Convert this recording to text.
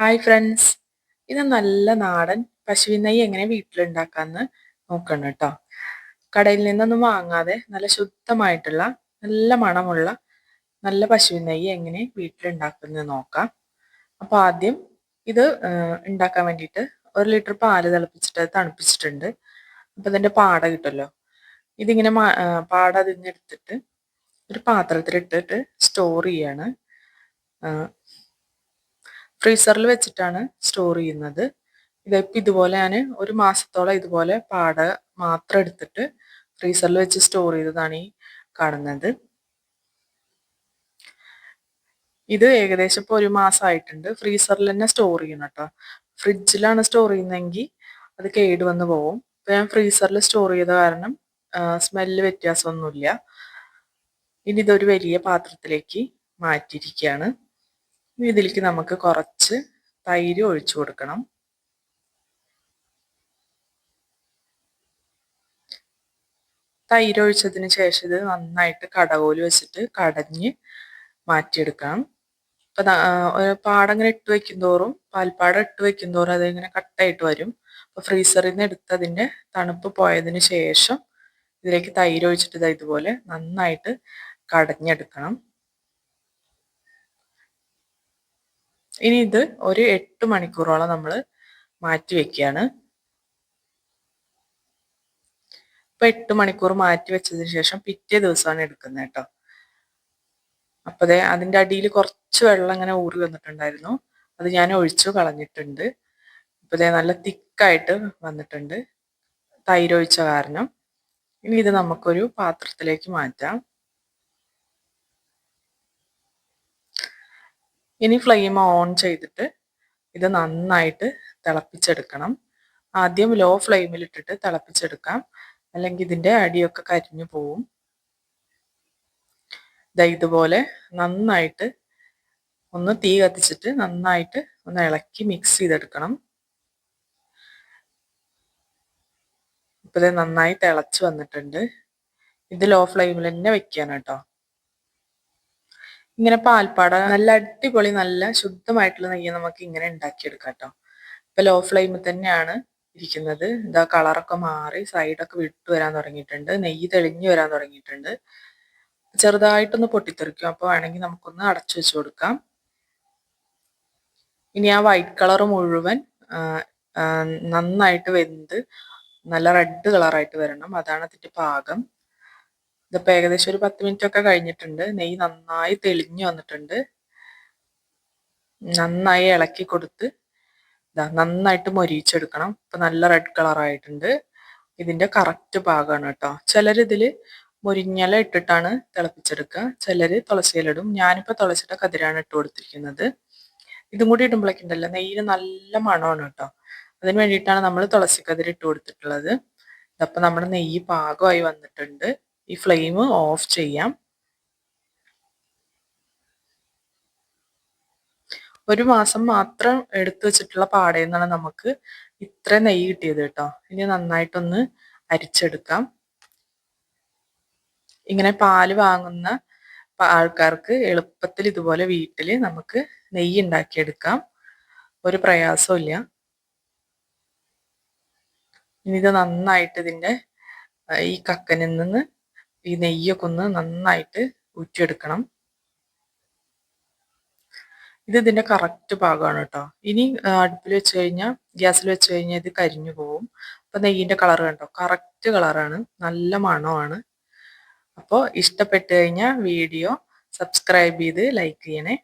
Hi friends, ഇത് നല്ല നാടൻ പശുവിൻ നെയ്യ് എങ്ങനെ വീട്ടിലുണ്ടാക്കാമെന്ന് നോക്കണം കേട്ടോ. കടയിൽ നിന്നൊന്നും വാങ്ങാതെ നല്ല ശുദ്ധമായിട്ടുള്ള നല്ല മണമുള്ള നല്ല പശുവിൻ നെയ്യ് എങ്ങനെ വീട്ടിലുണ്ടാക്കുന്നത് നോക്കാം. അപ്പോൾ ആദ്യം ഇത് ഉണ്ടാക്കാൻ വേണ്ടിയിട്ട് 1 ലിറ്റർ പാല് തിളപ്പിച്ചിട്ട് അത് തണുപ്പിച്ചിട്ടുണ്ട്. അപ്പോൾ ഇതിൻ്റെ പാട കിട്ടുമല്ലോ, ഇതിങ്ങനെ പാട അതിൽ എടുത്തിട്ട് ഒരു പാത്രത്തിലിട്ടിട്ട് സ്റ്റോർ ചെയ്യാണ്. ഫ്രീസറിൽ വെച്ചിട്ടാണ് സ്റ്റോർ ചെയ്യുന്നത്. ഇതിപ്പോൾ ഇതുപോലെ ഞാൻ 1 മാസത്തോളം ഇതുപോലെ പാട മാത്രം എടുത്തിട്ട് ഫ്രീസറിൽ വെച്ച് സ്റ്റോർ ചെയ്തതാണ് ഈ കാണുന്നത്. ഇത് ഏകദേശം ഇപ്പോൾ 1 മാസമായിട്ടുണ്ട്. ഫ്രീസറിൽ തന്നെ സ്റ്റോർ ചെയ്യണം കേട്ടോ. ഫ്രിഡ്ജിലാണ് സ്റ്റോർ ചെയ്യുന്നതെങ്കിൽ അത് കേട് വന്ന് പോകും. ഇപ്പോൾ ഞാൻ ഫ്രീസറിൽ സ്റ്റോർ ചെയ്ത കാരണം സ്മെല്ല് വ്യത്യാസമൊന്നുമില്ല. ഇനി ഇതൊരു വലിയ പാത്രത്തിലേക്ക് മാറ്റിയിരിക്കുകയാണ്. ഇതിലേക്ക് നമുക്ക് കുറച്ച് തൈര് ഒഴിച്ചു കൊടുക്കണം. തൈര് ഒഴിച്ചതിന് ശേഷം ഇത് നന്നായിട്ട് കടകോല് വെച്ചിട്ട് കടഞ്ഞ് മാറ്റിയെടുക്കണം. അപ്പം പാടങ്ങനെ ഇട്ട് വെക്കും തോറും, പാൽപ്പാടം ഇട്ട് വെക്കും തോറും അതിങ്ങനെ കട്ടായിട്ട് വരും. അപ്പോൾ ഫ്രീസറിൽ നിന്ന് എടുത്ത് അതിൻ്റെ തണുപ്പ് പോയതിന് ശേഷം ഇതിലേക്ക് തൈര് ഒഴിച്ചിട്ട് ഇതുപോലെ നന്നായിട്ട് കടഞ്ഞെടുക്കണം. ഇനി ഇത് ഒരു 8 മണിക്കൂറോളം നമ്മൾ മാറ്റി വെക്കുകയാണ്. ഇപ്പൊ 8 മണിക്കൂർ മാറ്റി വെച്ചതിന് ശേഷം പിറ്റേ ദിവസമാണ് എടുക്കുന്നത് കേട്ടോ. അപ്പൊ അതിൻ്റെ അടിയിൽ കുറച്ച് വെള്ളം ഇങ്ങനെ ഊറി വന്നിട്ടുണ്ടായിരുന്നു. അത് ഞാൻ ഒഴിച്ചു കളഞ്ഞിട്ടുണ്ട്. ഇപ്പൊ നല്ല തിക്കായിട്ട് വന്നിട്ടുണ്ട് തൈര് ഒഴിച്ച കാരണം. ഇനി ഇത് നമുക്കൊരു പാത്രത്തിലേക്ക് മാറ്റാം. ഇനി ഫ്ലെയിം ഓൺ ചെയ്തിട്ട് ഇത് നന്നായിട്ട് തിളപ്പിച്ചെടുക്കണം. ആദ്യം ലോ ഫ്ലെയിമിൽ ഇട്ടിട്ട് തിളപ്പിച്ചെടുക്കാം, അല്ലെങ്കിൽ ഇതിൻ്റെ അടിയൊക്കെ കരിഞ്ഞു പോവും. ഇതുപോലെ നന്നായിട്ട് ഒന്ന് തീ കത്തിച്ചിട്ട് നന്നായിട്ട് ഒന്ന് ഇളക്കി മിക്സ് ചെയ്തെടുക്കണം. ഇപ്പൊ നന്നായി തിളച്ച് വന്നിട്ടുണ്ട്. ഇത് ലോ ഫ്ലെയിമിൽ തന്നെ വെക്കാണ് കേട്ടോ. ഇങ്ങനെ പാൽപ്പാട നല്ല അടിപൊളി നല്ല ശുദ്ധമായിട്ടുള്ള നെയ്യ് നമുക്ക് ഇങ്ങനെ ഉണ്ടാക്കിയെടുക്കാം കേട്ടോ. ഇപ്പൊ ലോ ഫ്ലെയിമിൽ തന്നെയാണ് ഇരിക്കുന്നത്. ഇതാ കളറൊക്കെ മാറി സൈഡൊക്കെ വിട്ടു വരാൻ തുടങ്ങിയിട്ടുണ്ട്. നെയ്യ് തെളിഞ്ഞു വരാൻ തുടങ്ങിയിട്ടുണ്ട്. ചെറുതായിട്ടൊന്ന് പൊട്ടിത്തെറിക്കും. അപ്പോൾ വേണമെങ്കിൽ നമുക്കൊന്ന് അടച്ചു വെച്ച് കൊടുക്കാം. ഇനി ആ വൈറ്റ് കളർ മുഴുവൻ നന്നായിട്ട് വെന്ത് നല്ല റെഡ് കളറായിട്ട് വരണം. അതാണ് അതിൻ്റെ പാകം. ഇതിപ്പോൾ ഏകദേശം ഒരു 10 മിനിറ്റ് ഒക്കെ കഴിഞ്ഞിട്ടുണ്ട്. നെയ്യ് നന്നായി തെളിഞ്ഞു വന്നിട്ടുണ്ട്. നന്നായി ഇളക്കി കൊടുത്ത് നന്നായിട്ട് മൊരിയിച്ചെടുക്കണം. ഇപ്പൊ നല്ല റെഡ് കളറായിട്ടുണ്ട്. ഇതിന്റെ കറക്റ്റ് പാകമാണ് കേട്ടോ. ചിലരിതിൽ മുരിങ്ങയില ഇട്ടിട്ടാണ് തിളപ്പിച്ചെടുക്കുക, ചിലര് തുളസിയിലിടും. ഞാനിപ്പോൾ തുളസിയുടെ കതിരാണ് ഇട്ട് കൊടുത്തിരിക്കുന്നത്. ഇതും കൂടി ഇടുമ്പോഴേക്കുണ്ടല്ലോ നെയ്യിന് നല്ല മണമാണ് കേട്ടോ. അതിന് വേണ്ടിയിട്ടാണ് നമ്മൾ തുളസിക്കതിര് ഇട്ട് കൊടുത്തിട്ടുള്ളത്. ഇതപ്പോൾ നമ്മുടെ നെയ്യ് പാകമായി വന്നിട്ടുണ്ട്. ഈ ഫ്ലെയിം ഓഫ് ചെയ്യാം. 1 മാസം മാത്രം എടുത്തു വെച്ചിട്ടുള്ള പാടയിൽ നിന്നാണ് നമുക്ക് ഇത്ര നെയ്യ് കിട്ടിയത് കേട്ടോ. ഇനി നന്നായിട്ടൊന്ന് അരിച്ചെടുക്കാം. ഇങ്ങനെ പാല് വാങ്ങുന്ന ആൾക്കാർക്ക് എളുപ്പത്തിൽ ഇതുപോലെ വീട്ടിൽ നമുക്ക് നെയ്യ് ഉണ്ടാക്കിയെടുക്കാം. ഒരു പ്രയാസവും ഇല്ല. ഇനി ഇത് നന്നായിട്ട് ഇതിൻ്റെ ഈ കക്കനിൽ നിന്ന് ഈ നെയ്യൊക്കെ ഒന്ന് നന്നായിട്ട് ഊറ്റിയെടുക്കണം. ഇത് ഇതിൻ്റെ കറക്റ്റ് പാകമാണ് കേട്ടോ. ഇനി അടുപ്പിൽ വെച്ച് കഴിഞ്ഞാൽ ഗ്യാസിൽ വെച്ച് കഴിഞ്ഞാൽ ഇത് കരിഞ്ഞു പോവും. അപ്പം നെയ്യിൻ്റെ കളർ കണ്ടോ, കറക്റ്റ് കളറാണ്, നല്ല മണമാണ്. അപ്പോൾ ഇഷ്ടപ്പെട്ട് കഴിഞ്ഞാൽ വീഡിയോ സബ്സ്ക്രൈബ് ചെയ്ത് ലൈക്ക് ചെയ്യണേ.